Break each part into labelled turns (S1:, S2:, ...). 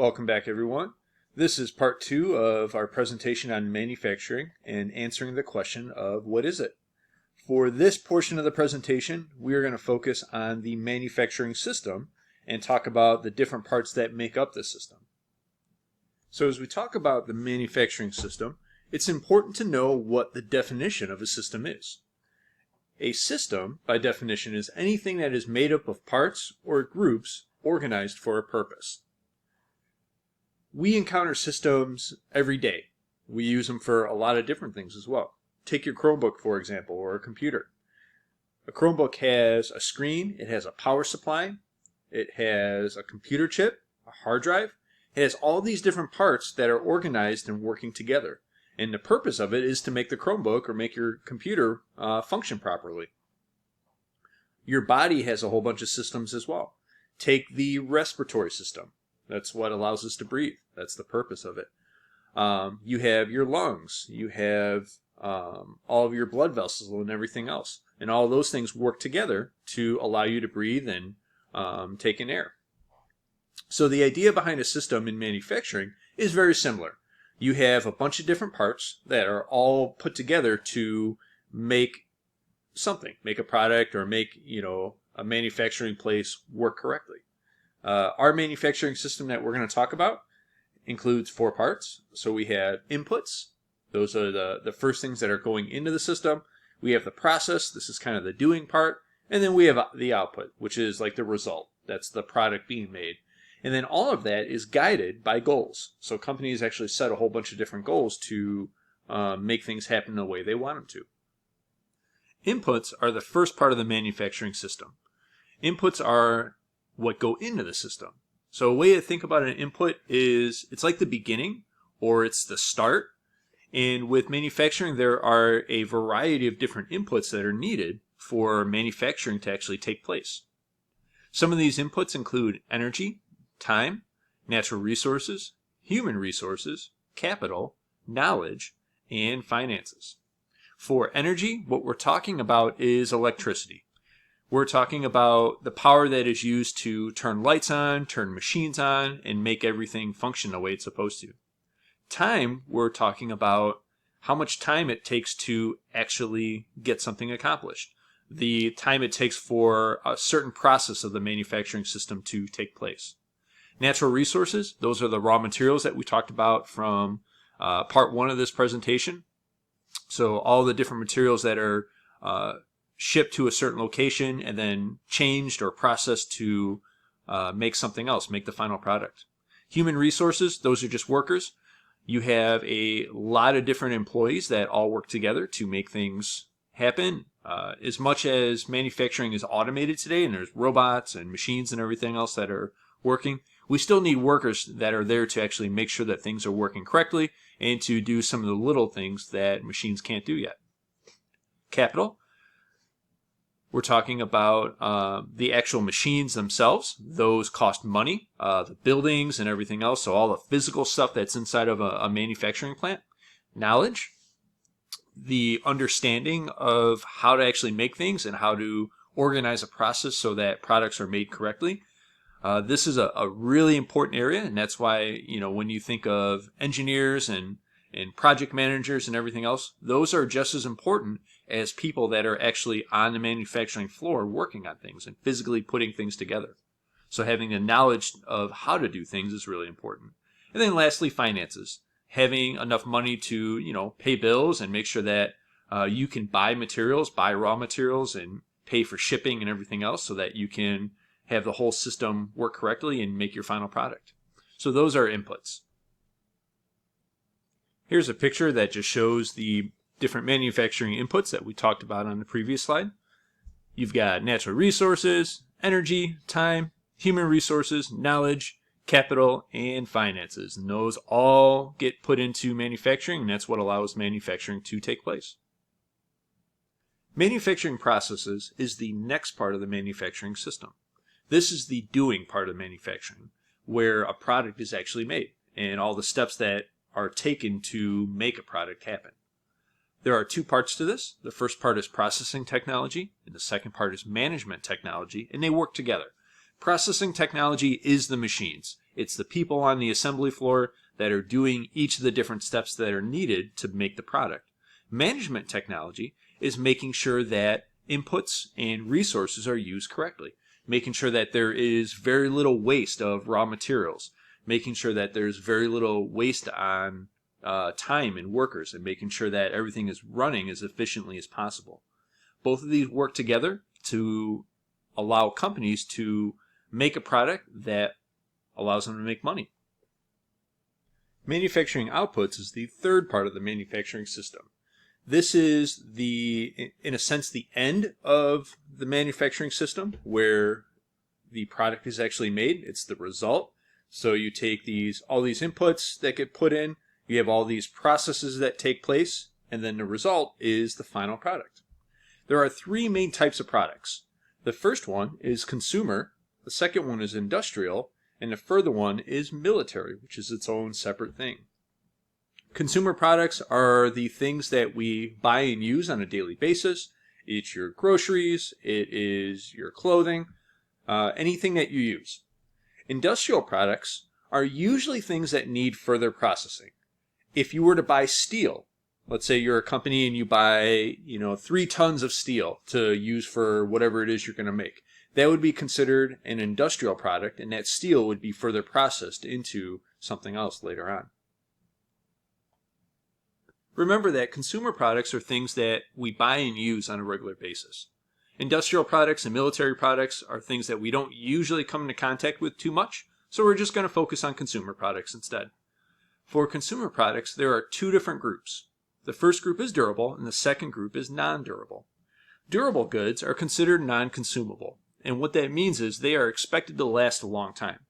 S1: Welcome back, everyone. This is part 2 of our presentation on manufacturing and answering the question of what is it? For this portion of the presentation, we are going to focus on the manufacturing system and talk about the different parts that make up the system. So as we talk about the manufacturing system, it's important to know what the definition of a system is. A system, by definition, is anything that is made up of parts or groups organized for a purpose. We encounter systems every day. We use them for a lot of different things as well. Take your Chromebook, for example, or a computer. A Chromebook has a screen, it has a power supply, it has a computer chip, a hard drive. It has all these different parts that are organized and working together. And the purpose of it is to make the Chromebook or make your computer function properly. Your body has a whole bunch of systems as well. Take the respiratory system. That's what allows us to breathe. That's the purpose of it. You have your lungs. You have all of your blood vessels and everything else. And all those things work together to allow you to breathe and take in air. So the idea behind a system in manufacturing is very similar. You have a bunch of different parts that are all put together to make something, make a product or make, a manufacturing place work correctly. Our manufacturing system that we're going to talk about includes 4 parts. So we have inputs. Those are the first things that are going into the system. We have the process. This is kind of the doing part. And then we have the output, which is like the result. That's the product being made. And then all of that is guided by goals. So companies actually set a whole bunch of different goals to make things happen the way they want them to. Inputs are the first part of the manufacturing system. Inputs are what go into the system. So a way to think about an input is it's like the beginning or it's the start. And with manufacturing, there are a variety of different inputs that are needed for manufacturing to actually take place. Some of these inputs include energy, time, natural resources, human resources, capital, knowledge, and finances. For energy, what we're talking about is electricity. We're talking about the power that is used to turn lights on, turn machines on, and make everything function the way it's supposed to. Time, we're talking about how much time it takes to actually get something accomplished. The time it takes for a certain process of the manufacturing system to take place. Natural resources, those are the raw materials that we talked about from part 1 of this presentation. So all the different materials that are shipped to a certain location and then changed or processed to make something else, make the final product. Human resources, those are just workers. You have a lot of different employees that all work together to make things happen. As much as manufacturing is automated today and there's robots and machines and everything else that are working, we still need workers that are there to actually make sure that things are working correctly and to do some of the little things that machines can't do yet. Capital. We're talking about the actual machines themselves. Those cost money, the buildings and everything else, so all the physical stuff that's inside of a manufacturing plant. Knowledge, the understanding of how to actually make things and how to organize a process so that products are made correctly. This is a really important area, and that's why, when you think of engineers and project managers and everything else, those are just as important as people that are actually on the manufacturing floor working on things and physically putting things together. So having the knowledge of how to do things is really important. And then lastly, finances. Having enough money to, pay bills and make sure that you can buy materials, buy raw materials, and pay for shipping and everything else so that you can have the whole system work correctly and make your final product. So those are inputs. Here's a picture that just shows the different manufacturing inputs that we talked about on the previous slide. You've got natural resources, energy, time, human resources, knowledge, capital, and finances. And those all get put into manufacturing, and that's what allows manufacturing to take place. Manufacturing processes is the next part of the manufacturing system. This is the doing part of manufacturing, where a product is actually made and all the steps that are taken to make a product happen. There are 2 parts to this. The first part is processing technology, and the second part is management technology, and they work together. Processing technology is the machines. It's the people on the assembly floor that are doing each of the different steps that are needed to make the product. Management technology is making sure that inputs and resources are used correctly, making sure that there is very little waste of raw materials, making sure that there's very little waste on time and workers, and making sure that everything is running as efficiently as possible. Both of these work together to allow companies to make a product that allows them to make money. Manufacturing outputs is the third part of the manufacturing system. This is in a sense, the end of the manufacturing system where the product is actually made. It's the result. So you take all these inputs that get put in, you have all these processes that take place, and then the result is the final product. There are three main types of products. The first one is consumer, the second one is industrial, and the third one is military, which is its own separate thing. Consumer products are the things that we buy and use on a daily basis. It's your groceries, it is your clothing, anything that you use. Industrial products are usually things that need further processing. If you were to buy steel, let's say you're a company and you buy 3 tons of steel to use for whatever it is you're going to make, that would be considered an industrial product, and that steel would be further processed into something else later on. Remember that consumer products are things that we buy and use on a regular basis. Industrial products and military products are things that we don't usually come into contact with too much, so we're just going to focus on consumer products instead. For consumer products, there are 2 different groups. The first group is durable, and the second group is non-durable. Durable goods are considered non-consumable, and what that means is they are expected to last a long time.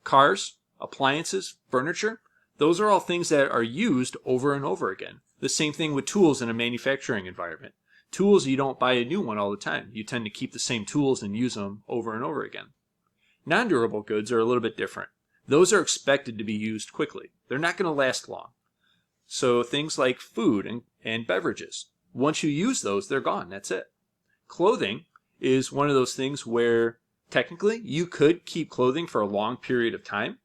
S1: Cars, appliances, furniture, those are all things that are used over and over again. The same thing with tools in a manufacturing environment. Tools, you don't buy a new one all the time. You tend to keep the same tools and use them over and over again. Non-durable goods are a little bit different. Those are expected to be used quickly. They're not going to last long. So things like food and beverages, once you use those, they're gone. That's it. Clothing is one of those things where technically you could keep clothing for a long period of time,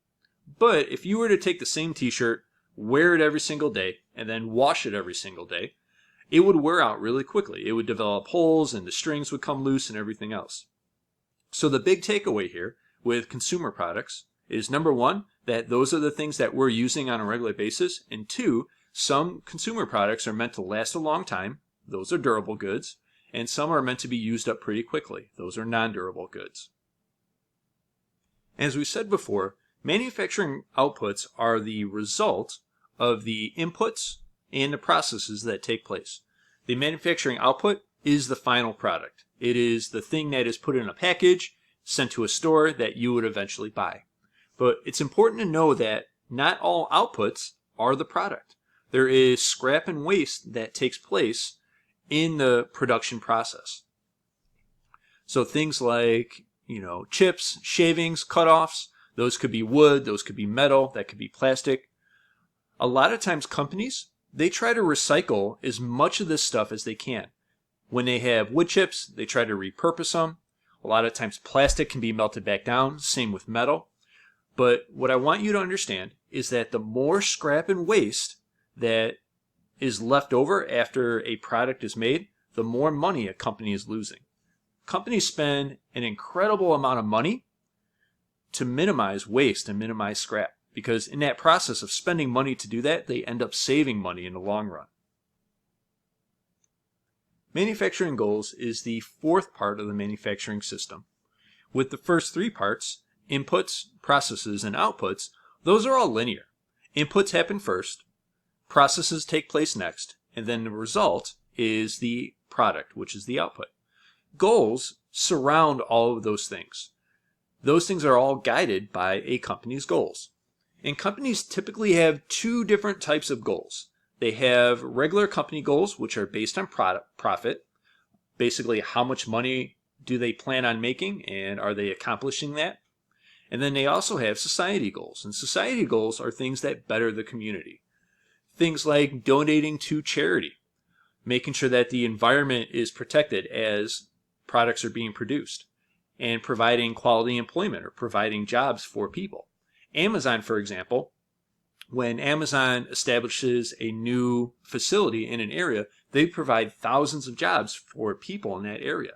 S1: but if you were to take the same t-shirt, wear it every single day, and then wash it every single day, it would wear out really quickly. It would develop holes and the strings would come loose and everything else. So the big takeaway here with consumer products is, number one, that those are the things that we're using on a regular basis, and 2, some consumer products are meant to last a long time. Those are durable goods. And some are meant to be used up pretty quickly. Those are non-durable goods. As we said before, manufacturing outputs are the result of the inputs and the processes that take place. The manufacturing output is the final product. It is the thing that is put in a package, sent to a store that you would eventually buy. But it's important to know that not all outputs are the product. There is scrap and waste that takes place in the production process. So things like, chips, shavings, cutoffs, those could be wood, those could be metal, that could be plastic. A lot of times companies, they try to recycle as much of this stuff as they can. When they have wood chips, they try to repurpose them. A lot of times plastic can be melted back down, same with metal. But what I want you to understand is that the more scrap and waste that is left over after a product is made, the more money a company is losing. Companies spend an incredible amount of money to minimize waste and minimize scrap, because in that process of spending money to do that, they end up saving money in the long run. Manufacturing goals is the 4th part of the manufacturing system. With the first 3 parts, inputs, processes, and outputs, those are all linear. Inputs happen first, processes take place next, and then the result is the product, which is the output. Goals surround all of those things. Those things are all guided by a company's goals. And companies typically have 2 different types of goals. They have regular company goals, which are based on profit. Basically, how much money do they plan on making, and are they accomplishing that? And then they also have society goals. And society goals are things that better the community. Things like donating to charity, making sure that the environment is protected as products are being produced. and providing quality employment or providing jobs for people. Amazon, for example, when Amazon establishes a new facility in an area, they provide thousands of jobs for people in that area.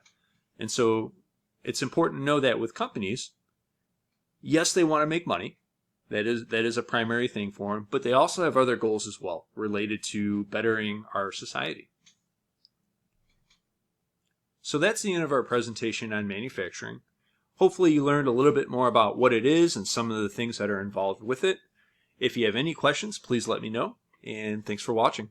S1: And so it's important to know that with companies, yes, they want to make money. That is a primary thing for them, but they also have other goals as well related to bettering our society. So that's the end of our presentation on manufacturing. Hopefully you learned a little bit more about what it is and some of the things that are involved with it. If you have any questions, please let me know, and thanks for watching.